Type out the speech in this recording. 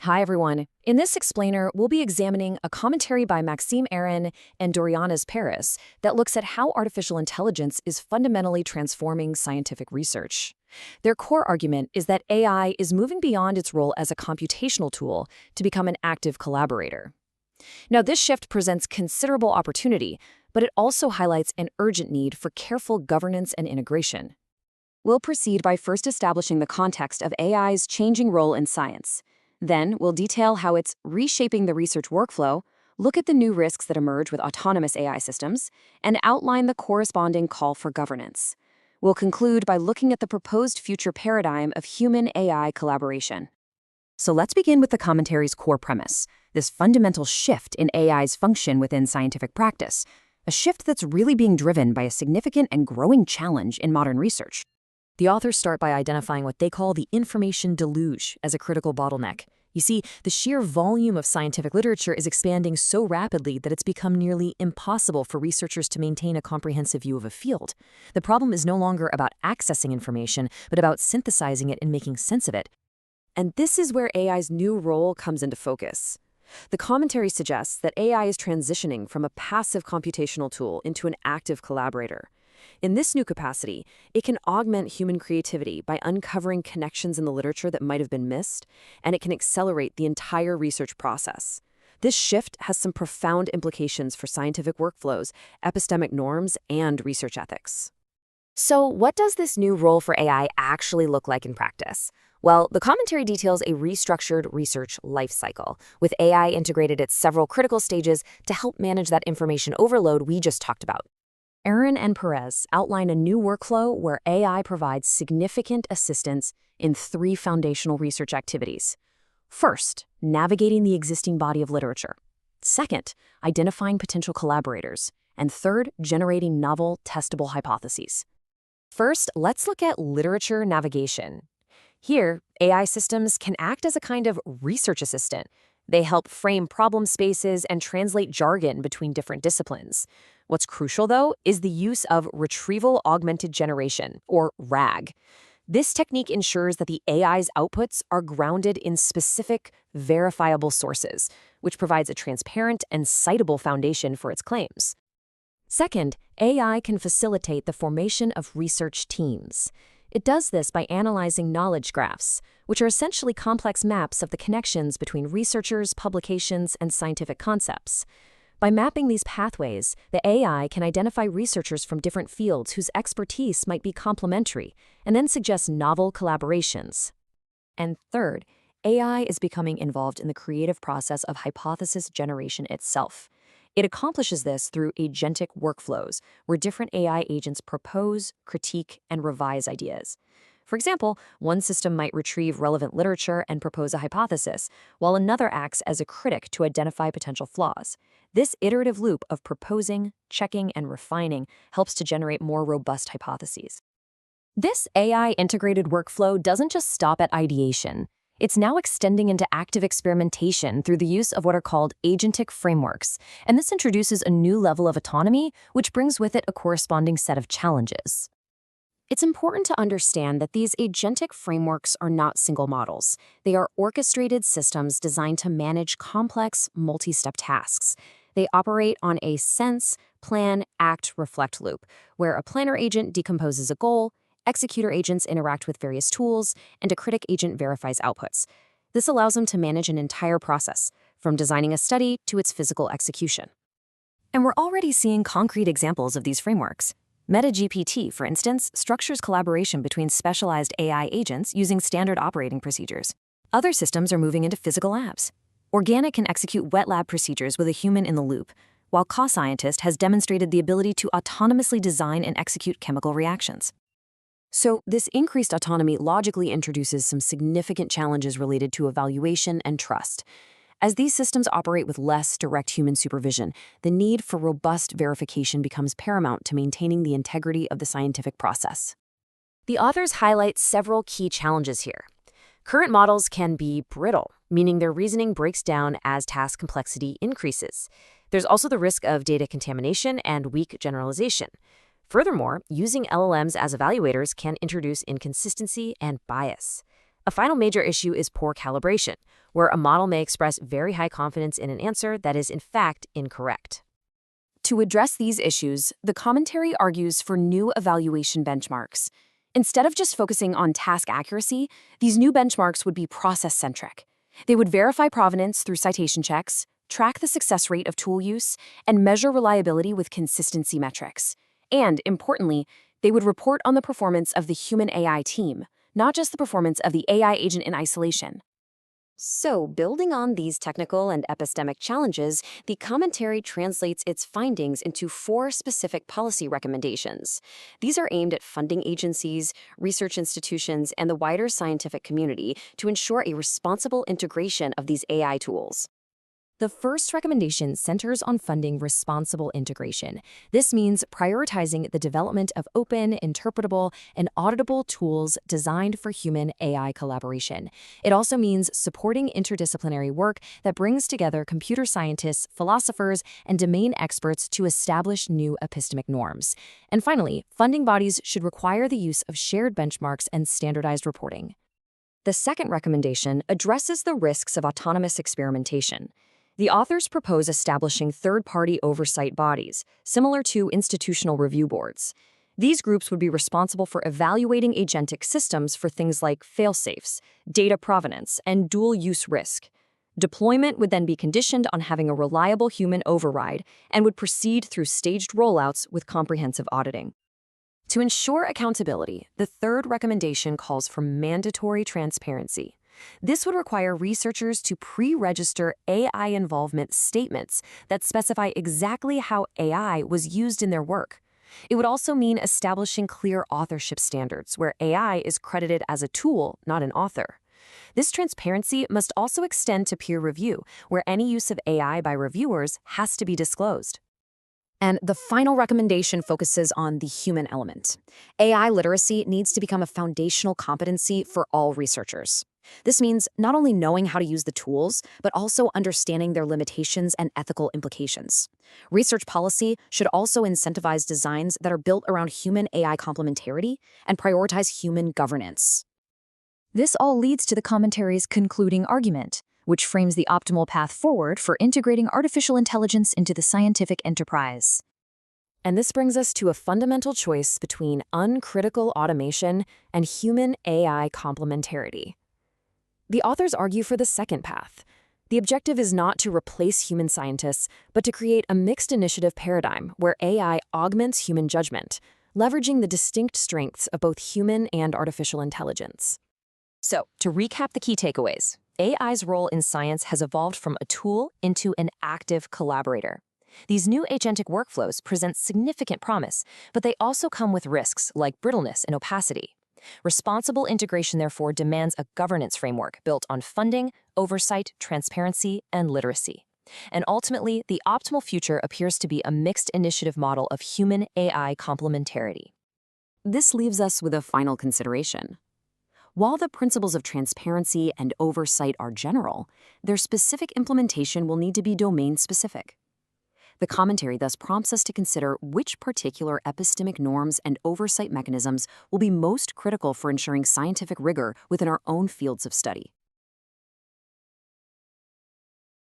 Hi, everyone. In this explainer, we'll be examining a commentary by Maxime Aron and Dorianas Paris that looks at how artificial intelligence is fundamentally transforming scientific research. Their core argument is that AI is moving beyond its role as a computational tool to become an active collaborator. Now, this shift presents considerable opportunity, but it also highlights an urgent need for careful governance and integration. We'll proceed by first establishing the context of AI's changing role in science. Then, we'll detail how it's reshaping the research workflow, look at the new risks that emerge with autonomous AI systems, and outline the corresponding call for governance. We'll conclude by looking at the proposed future paradigm of human-AI collaboration. So let's begin with the commentary's core premise, this fundamental shift in AI's function within scientific practice, a shift that's really being driven by a significant and growing challenge in modern research. The authors start by identifying what they call the information deluge as a critical bottleneck. You see, the sheer volume of scientific literature is expanding so rapidly that it's become nearly impossible for researchers to maintain a comprehensive view of a field. The problem is no longer about accessing information, but about synthesizing it and making sense of it. And this is where AI's new role comes into focus. The commentary suggests that AI is transitioning from a passive computational tool into an active collaborator. In this new capacity, it can augment human creativity by uncovering connections in the literature that might have been missed, and it can accelerate the entire research process. This shift has some profound implications for scientific workflows, epistemic norms, and research ethics. So, what does this new role for AI actually look like in practice? Well, the commentary details a restructured research lifecycle, with AI integrated at several critical stages to help manage that information overload we just talked about. Aron and Perez outline a new workflow where AI provides significant assistance in three foundational research activities. First, navigating the existing body of literature. Second, identifying potential collaborators. And third, generating novel, testable hypotheses. First, let's look at literature navigation. Here, AI systems can act as a kind of research assistant. They help frame problem spaces and translate jargon between different disciplines. What's crucial, though, is the use of retrieval augmented generation, or RAG. This technique ensures that the AI's outputs are grounded in specific, verifiable sources, which provides a transparent and citable foundation for its claims. Second, AI can facilitate the formation of research teams. It does this by analyzing knowledge graphs, which are essentially complex maps of the connections between researchers, publications, and scientific concepts. By mapping these pathways, the AI can identify researchers from different fields whose expertise might be complementary, and then suggest novel collaborations. And third, AI is becoming involved in the creative process of hypothesis generation itself. It accomplishes this through agentic workflows, where different AI agents propose, critique, and revise ideas. For example, one system might retrieve relevant literature and propose a hypothesis, while another acts as a critic to identify potential flaws. This iterative loop of proposing, checking, and refining helps to generate more robust hypotheses. This AI-integrated workflow doesn't just stop at ideation. It's now extending into active experimentation through the use of what are called agentic frameworks, and this introduces a new level of autonomy, which brings with it a corresponding set of challenges. It's important to understand that these agentic frameworks are not single models. They are orchestrated systems designed to manage complex, multi-step tasks. They operate on a sense, plan, act, reflect loop, where a planner agent decomposes a goal, executor agents interact with various tools, and a critic agent verifies outputs. This allows them to manage an entire process, from designing a study to its physical execution. And we're already seeing concrete examples of these frameworks. MetaGPT, for instance, structures collaboration between specialized AI agents using standard operating procedures. Other systems are moving into physical labs. Organic can execute wet lab procedures with a human in the loop, while Co-Scientist has demonstrated the ability to autonomously design and execute chemical reactions. So, this increased autonomy logically introduces some significant challenges related to evaluation and trust. As these systems operate with less direct human supervision, the need for robust verification becomes paramount to maintaining the integrity of the scientific process. The authors highlight several key challenges here. Current models can be brittle, meaning their reasoning breaks down as task complexity increases. There's also the risk of data contamination and weak generalization. Furthermore, using LLMs as evaluators can introduce inconsistency and bias. A final major issue is poor calibration, where a model may express very high confidence in an answer that is in fact incorrect. To address these issues, the commentary argues for new evaluation benchmarks. Instead of just focusing on task accuracy, these new benchmarks would be process-centric. They would verify provenance through citation checks, track the success rate of tool use, and measure reliability with consistency metrics. And, importantly, they would report on the performance of the human-AI team, not just the performance of the AI agent in isolation. So, building on these technical and epistemic challenges, the commentary translates its findings into 4 specific policy recommendations. These are aimed at funding agencies, research institutions, and the wider scientific community to ensure a responsible integration of these AI tools. The first recommendation centers on funding responsible integration. This means prioritizing the development of open, interpretable, and auditable tools designed for human-AI collaboration. It also means supporting interdisciplinary work that brings together computer scientists, philosophers, and domain experts to establish new epistemic norms. And finally, funding bodies should require the use of shared benchmarks and standardized reporting. The second recommendation addresses the risks of autonomous experimentation. The authors propose establishing third-party oversight bodies, similar to institutional review boards. These groups would be responsible for evaluating agentic systems for things like fail-safes, data provenance, and dual-use risk. Deployment would then be conditioned on having a reliable human override and would proceed through staged rollouts with comprehensive auditing. To ensure accountability, the third recommendation calls for mandatory transparency. This would require researchers to pre-register AI involvement statements that specify exactly how AI was used in their work. It would also mean establishing clear authorship standards where AI is credited as a tool, not an author. This transparency must also extend to peer review, where any use of AI by reviewers has to be disclosed. And the final recommendation focuses on the human element. AI literacy needs to become a foundational competency for all researchers. This means not only knowing how to use the tools, but also understanding their limitations and ethical implications. Research policy should also incentivize designs that are built around human-AI complementarity and prioritize human governance. This all leads to the commentary's concluding argument, which frames the optimal path forward for integrating artificial intelligence into the scientific enterprise. And this brings us to a fundamental choice between uncritical automation and human-AI complementarity. The authors argue for the second path. The objective is not to replace human scientists, but to create a mixed initiative paradigm where AI augments human judgment, leveraging the distinct strengths of both human and artificial intelligence. So, to recap the key takeaways, AI's role in science has evolved from a tool into an active collaborator. These new agentic workflows present significant promise, but they also come with risks like brittleness and opacity. Responsible integration, therefore, demands a governance framework built on funding, oversight, transparency, and literacy. And ultimately, the optimal future appears to be a mixed initiative model of human-AI complementarity. This leaves us with a final consideration. While the principles of transparency and oversight are general, their specific implementation will need to be domain-specific. The commentary thus prompts us to consider which particular epistemic norms and oversight mechanisms will be most critical for ensuring scientific rigor within our own fields of study.